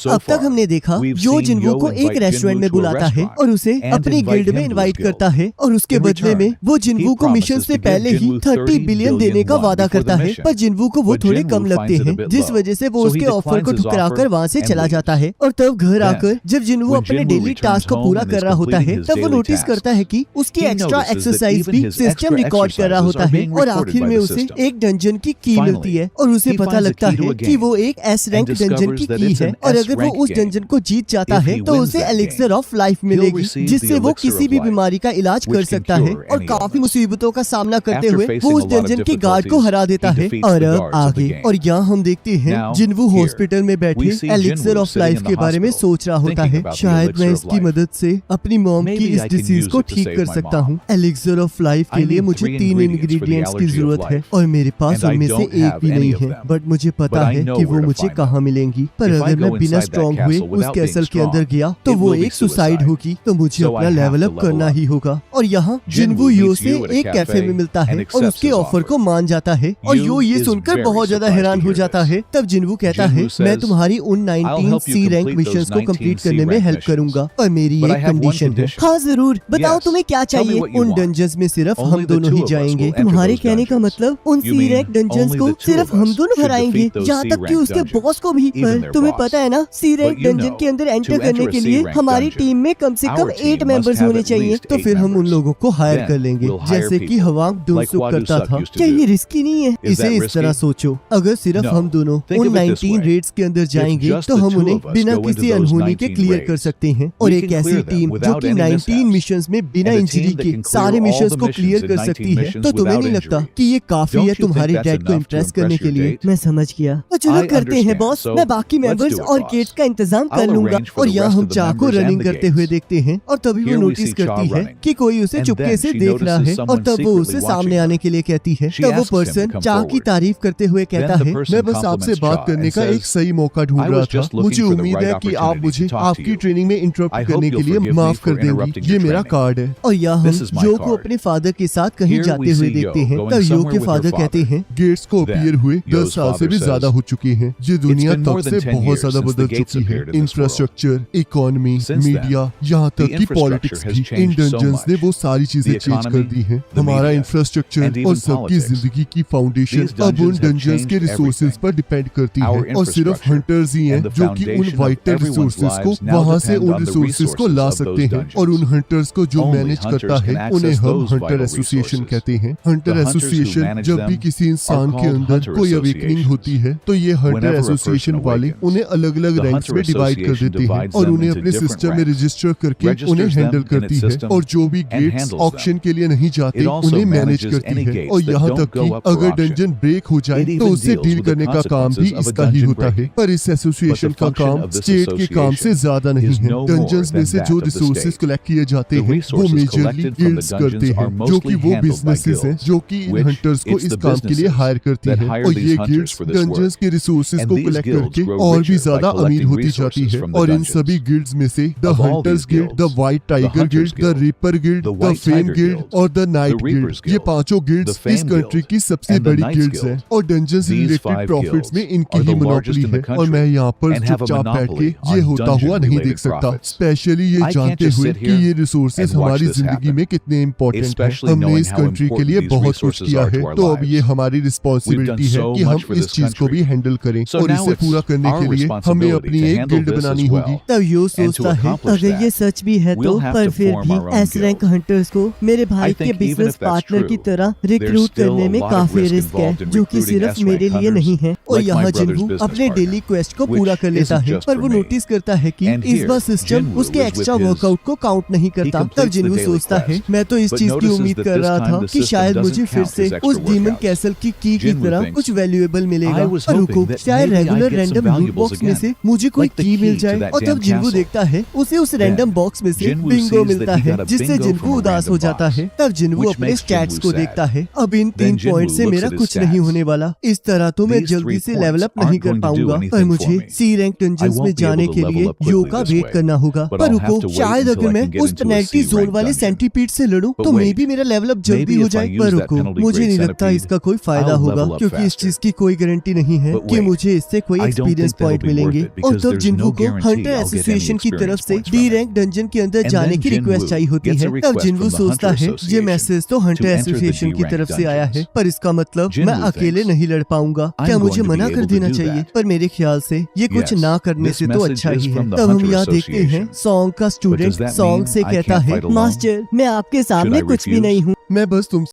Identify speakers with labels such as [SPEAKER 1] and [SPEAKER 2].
[SPEAKER 1] अब तक हमने देखा यो जिन्वू को एक रेस्टोरेंट में बुलाता है और उसे अपनी गिल्ड में इनवाइट करता है और उसके बदले में वो जिन्वू को मिशन से पहले ही 30 बिलियन देने का वादा करता है, पर जिन्वू को वो थोड़े कम लगते हैं, जिस वजह से वो उसके ऑफर को ठुकराकर वहाँ से चला जाता है। और तब घर आकर जब जिन्वू अपने डेली टास्क को पूरा कर रहा होता है तब वो नोटिस करता है कि उसकी एक्स्ट्रा एक्सरसाइज भी सिस्टम रिकॉर्ड कर रहा होता है और आखिर में उसे एक डंजन की की मिलती है और उसे पता लगता है कि वो एक एस रैंक डंजन की है और अगर वो उस डंजन को जीत जाता है तो उसे एलिक्सर ऑफ लाइफ मिलेगी, जिससे वो किसी भी बीमारी का इलाज कर सकता है। और काफी मुसीबतों का सामना करते हुए वो उस डंजन के गार्ड को हरा देता है। और अब आगे और यहाँ हम देखते हैं जिन्वू हॉस्पिटल में बैठे एलिक्सर ऑफ लाइफ के बारे में सोच रहा होता है, शायद मैं इसकी मदद से अपनी मॉम की इस डिसीज को ठीक कर सकता हूँ। एलिक्सर ऑफ लाइफ के लिए मुझे 3 इंग्रेडिएंट्स की जरूरत है और मेरे पास उनमें से एक भी नहीं है, बट मुझे पता है कि वो मुझे कहाँ मिलेंगी। पर अगर मैं बिना स्ट्रॉन्ग हुए उस कैसल के अंदर गया तो वो एक सुसाइड होगी, तो मुझे अपना लेवल अप करना ही होगा। और यहाँ जिन्वू यो से एक कैफे में मिलता है और उसके ऑफर को मान जाता है और यो ये सुनकर बहुत ज्यादा हैरान हो जाता है। तब जिन्वू कहता है मैं तुम्हारी उन 19 सी रैंक मिशंस को कंप्लीट करने में हेल्प करूंगा और मेरी एक कंडीशन है। हाँ जरूर, बताओ तुम्हें क्या चाहिए। उन डंजन्स में सिर्फ हम दोनों ही जाएंगे। तुम्हारे कहने का मतलब उन सी रैंक डंजन्स को सिर्फ हम दोनों भराएंगे, यहाँ तक कि उसके बॉस को भी। पर तुम्हें पता है ना, सी रैंक डंजन के अंदर एंटर करने के लिए हमारी टीम में कम से कम 8 मेंबर्स होने चाहिए, तो फिर हम उन लोगों को हायर कर लेंगे, जैसे कि हवांग डुनसुक करता था। क्या ये रिस्की नहीं है? इसे इस तरह सोचो, अगर सिर्फ हम दोनों उन 19 रेड्स के अंदर जाएंगे तो हम उन्हें बिना किसी अनहोनी के क्लियर कर सकते हैं। और एक ऐसी टीम जो कि 19 मिशंस में बिना इंजरी के सारे मिशंस को क्लियर कर सकती है, तो तुम्हें नहीं लगता कि ये काफी है तुम्हारे डैड को इम्प्रेस करने के लिए? मैं समझ गया, तो चलो करते हैं बॉस। मैं बाकी मेंबर्स और गेट्स का इंतजाम कर लूंगा। और यहाँ हम चाह को रनिंग करते हुए देखते हैं और तभी वो नोटिस करती है कि कोई उसे चुपके से देख रहा है और तब वो उसे सामने आने के लिए कहती है। तब वो पर्सन चाह की तारीफ करते हुए कहता है मैं बस आपसे बात करने का एक सही मौका ढूंढ रहा था। मुझे उम्मीद है कि आप मुझे आपकी ट्रेनिंग में इंटरप्ट करने के लिए माफ कर देंगी। ये मेरा कार्ड है। और यहाँ हम यो को अपने फादर के साथ कहीं जाते हुए देखते हैं। तब यो के फादर कहते हैं गेट्स को अपीयर हुए 10 साल से भी ज्यादा हो चुके हैं। ये दुनिया तब से बहुत ज्यादा बदल चुकी है। इंफ्रास्ट्रक्चर, इकोनॉमी, मीडिया, यहाँ तक कि पॉलिटिक्स भी। इन डंजन्स ने वो सारी चीजें चेंज कर दी हैं। हमारा इंफ्रास्ट्रक्चर और सबकी जिंदगी की फाउंडेशन अब उन डंजन्स के रिसोर्सेज पर डिपेंड करती है और सिर्फ हंटर्स ही हैं जो कि उन वाइटल रिसोर्सेज को वहाँ से उन रिसोर्सेज को ला सकते हैं। और उन हंटर्स को जो मैनेज करता है उन्हें हम हंटर एसोसिएशन कहते हैं। हंटर एसोसिएशन जब भी किसी इंसान के अंदर कोई अवेकनिंग होती है तो ये हंटर एसोसिएशन वाले उन्हें अलग अलग रैंक्स में डिवाइड कर देते हैं और उन्हें अपने सिस्टम में रजिस्टर करके उन्हें हैंडल करती है। और जो भी गेट्स ऑक्शन के लिए नहीं जाते उन्हें मैनेज करती है। और यहाँ तक कि अगर डंजन ब्रेक हो जाए तो उससे डील करने का काम भी इसका ही होता है। पर इस एसोसिएशन का काम स्टेट के काम से ज्यादा नहीं है। डंजन्स में से जो रिसोर्सेज कलेक्ट किए जाते हैं वो मेजरली गिल्ड्स करते हैं, जो कि वो बिजनेसेस हैं जो कि इन हंटर्स को इस काम के लिए हायर करती हैं। और ये गिल्ड्स डंजन्स के रिसोर्सेज को कलेक्ट करके और भी ज्यादा अमीर होती जाती है। और इन सभी गिल्ड्स में से the hunters guild, the white tiger guild, the ripper guild, the fame guild और द नाइट गिल्ड, ये पांचों गिल्ड्स इस कंट्री की सबसे बड़ी गिल्ड्स हैं। और डंजन से रिलेटेड प्रॉफिट्स में इनकी ही मोनोपोली है। और मैं यहाँ पर चुपचाप बैठ के ये होता हुआ नहीं देख सकता, स्पेशली ये जानते हुए कि ये रिसोर्सेज हमारी जिंदगी में कितने इम्पोर्टेंट हैं। हमने इस कंट्री के लिए बहुत कुछ किया है, तो अब ये हमारी रिस्पॉन्सिबिलिटी है कि हम इस चीज को भी हैंडल करें और इसे पूरा करने के लिए हमें अपनी एक गिल्ड बनानी होगी। तब यो सोचता है अगर ये सच भी है तो, पर फिर भी एस रैंक हंटर्स को मेरे भाई के बिजनेस पार्टनर की तरह रिक्रूट करने में काफी रिस्क है, जो कि सिर्फ मेरे लिए नहीं है। और यहाँ जिन्वू अपने डेली क्वेस्ट को पूरा कर लेता है, पर वो नोटिस करता है कि इस बार सिस्टम उसके एक्स्ट्रा वर्कआउट को काउंट नहीं करता। तब जिन्वू सोचता है मैं तो इस चीज की उम्मीद कर रहा था कि शायद मुझे फिर से उस डीमन कैसल की तरह कुछ वैल्यूएबल मिलेगा। और रुको, शायद रेगुलर रैंडम लूट बॉक्स में से मुझे कोई की मिल जाए। और तब जिन्वू देखता है उसे उस रैंडम बॉक्स में से बिंगो मिलता है, जिससे जिन्वू उदास हो जाता है। तब जिन्वू अपने स्टैट्स को देखता है, अब इन 3 पॉइंट से मेरा कुछ नहीं होने वाला, इस तरह तो मैं जल्दी से लेवल अप नहीं कर पाऊंगा। पर मुझे सी रैंक डंजन्स में जाने के लिए यो का वेट करना होगा। पर रुको, शायद अगर मैं उस पेनल्टी जोन वाले सेंटीपीड से लड़ूं तो मे बी मेरा लेवल अप जल्दी हो जाए। पर रुको, मुझे नहीं लगता इसका कोई फायदा होगा, क्योंकि इस चीज की कोई गारंटी नहीं है कि मुझे इससे कोई एक्सपीरियंस पॉइंट मिलेंगे। और तब जिन्वू को हंटर एसोसिएशन की तरफ से डी रैंक डंजन के अंदर जाने की रिक्वेस्ट चाहिए होती है। तब जिन्वू सोचता है ये मैसेज तो हंटर एसोसिएशन की तरफ से आया है, पर इसका मतलब मैं अकेले नहीं लड़ पाऊंगा। क्या मुझे मना कर देना चाहिए? पर मेरे ख्याल से ये कुछ ना करने से तो अच्छा ही है। तब हम यहाँ देखते हैं सॉन्ग का स्टूडेंट सॉन्ग से कहता है, मास्टर मैं आपके सामने कुछ भी नहीं हूँ, मैं बस तुमसे